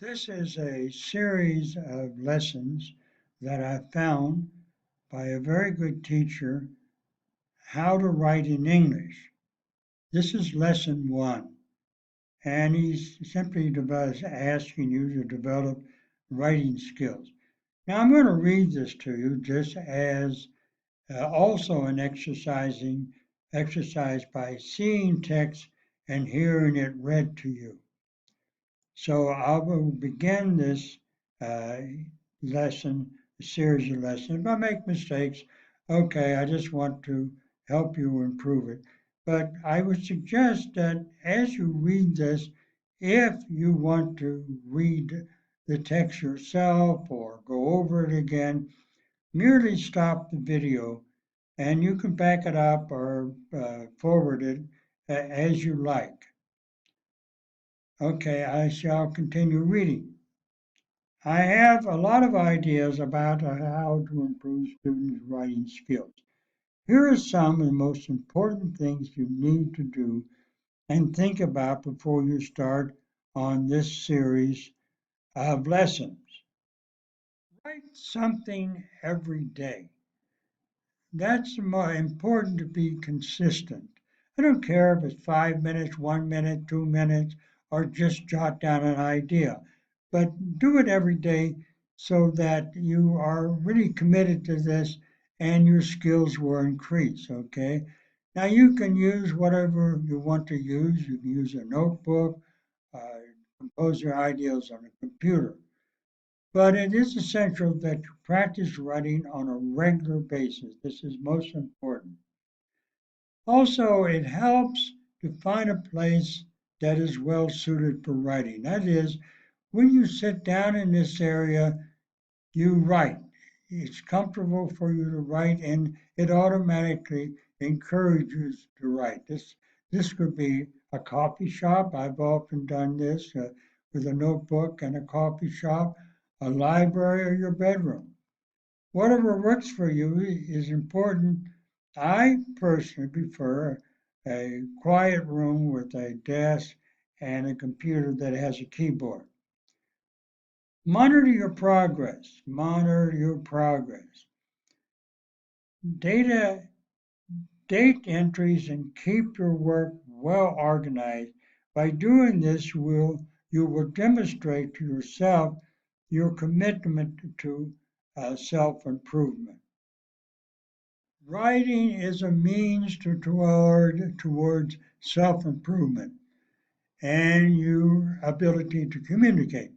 This is a series of lessons that I found by a very good teacher, how to write in English. This is lesson one, and he's simply asking you to develop writing skills. Now I'm going to read this to you just as also an exercise by seeing text and hearing it read to you. So I will begin this uh, lesson, a series of lessons. If I make mistakes, okay, I just want to help you improve it. But I would suggest that as you read this, if you want to read the text yourself or go over it again, merely stop the video and you can back it up or forward it as you like. Okay, I shall continue reading. I have a lot of ideas about how to improve students' writing skills. Here are some of the most important things you need to do and think about before you start on this series of lessons. Write something every day. That's more important to be consistent. I don't care if it's 5 minutes, 1 minute, 2 minutes, or just jot down an idea, but do it every day so that you are really committed to this and your skills will increase, okay? Now you can use whatever you want to use. You can use a notebook, uh, compose your ideas on a computer. But it is essential that you practice writing on a regular basis. This is most important. Also, it helps to find a place that is well suited for writing. That is, when you sit down in this area, you write. It's comfortable for you to write, and it automatically encourages to write. This could be a coffee shop. I've often done this with a notebook and a coffee shop, a library, or your bedroom. Whatever works for you is important. I personally prefer a quiet room with a desk and a computer that has a keyboard. Monitor your progress. Monitor your progress. Data, date entries and keep your work well organized. By doing this, you will demonstrate to yourself your commitment to self-improvement. Writing is a means towards self-improvement and your ability to communicate.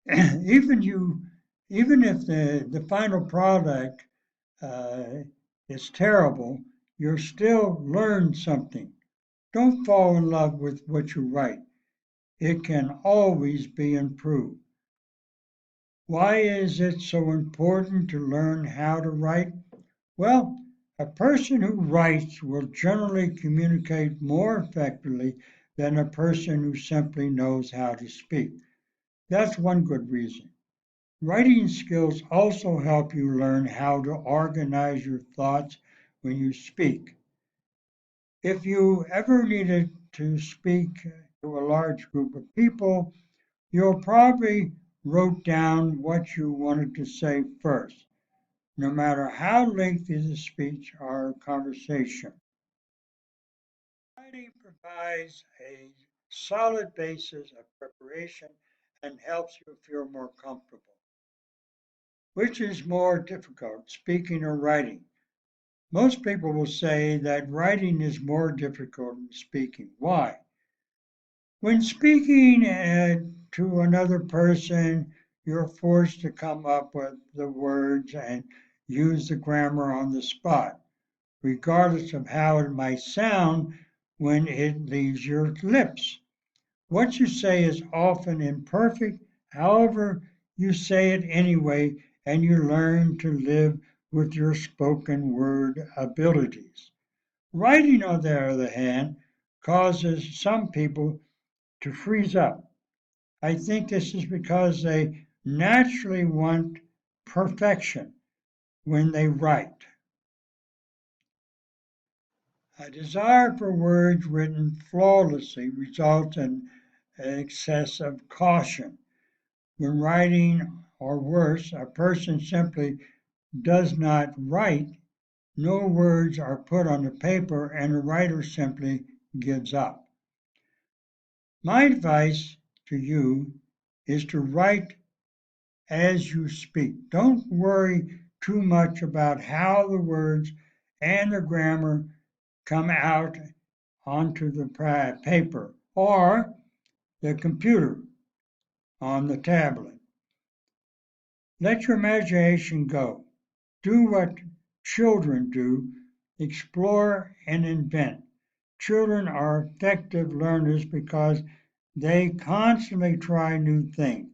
even you, even if the final product uh, is terrible, you'll still learn something. Don't fall in love with what you write. It can always be improved. Why is it so important to learn how to write? Well, a person who writes will generally communicate more effectively than a person who simply knows how to speak. That's one good reason. Writing skills also help you learn how to organize your thoughts when you speak. If you ever needed to speak to a large group of people, you'll probably wrote down what you wanted to say first, no matter how lengthy the speech or conversation. Writing provides a solid basis of preparation and helps you feel more comfortable. Which is more difficult, speaking or writing? Most people will say that writing is more difficult than speaking. Why? When speaking to another person, you're forced to come up with the words and use the grammar on the spot, regardless of how it might sound when it leaves your lips. What you say is often imperfect, however, you say it anyway, and you learn to live with your spoken word abilities. Writing, on the other hand, causes some people to freeze up. I think this is because they naturally want perfection when they write. A desire for words written flawlessly results in excess of caution. when writing, or worse, a person simply does not write, no words are put on the paper and the writer simply gives up. My advice to you is to write as you speak. Don't worry too much about how the words and the grammar come out onto the paper or the computer on the tablet. Let your imagination go. Do what children do, explore and invent. Children are effective learners because they constantly try new things.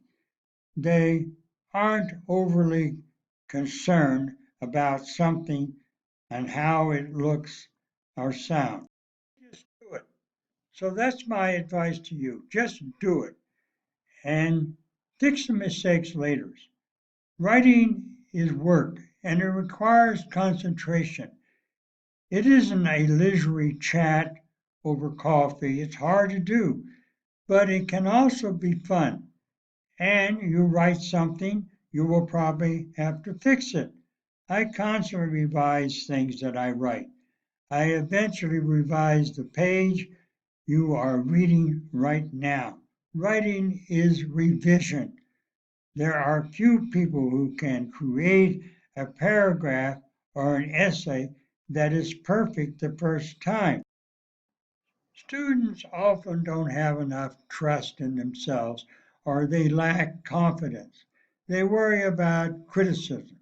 They aren't overly concerned about something and how it looks or sounds. Just do it. So that's my advice to you. Just do it and fix the mistakes later. Writing is work and it requires concentration. It isn't a leisurely chat over coffee. It's hard to do, but it can also be fun. And you write something, you will probably have to fix it. I constantly revise things that I write. I eventually revise the page you are reading right now. Writing is revision. There are few people who can create a paragraph or an essay that is perfect the first time. Students often don't have enough trust in themselves or they lack confidence. They worry about criticism.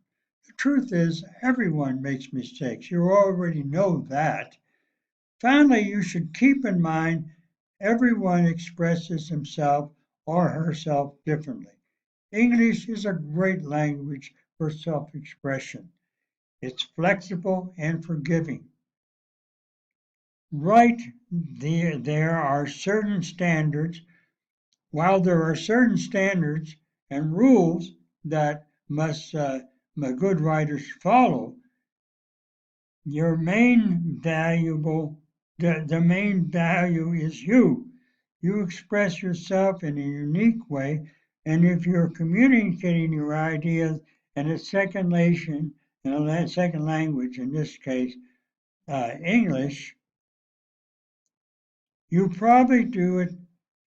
The truth is, everyone makes mistakes. You already know that. Finally, you should keep in mind everyone expresses himself or herself differently. English is a great language for self expression. It's flexible and forgiving. Right, there are certain standards. While there are certain standards and rules that must good writers follow, your main valuable the main value is you. You express yourself in a unique way, and if you're communicating your ideas in a second nation, in a second language, in this case English, you probably do it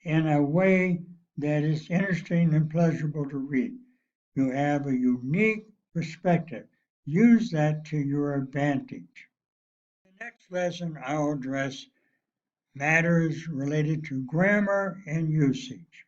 in a way that is interesting and pleasurable to read. You have a unique perspective. Use that to your advantage. In the next lesson, I'll address matters related to grammar and usage.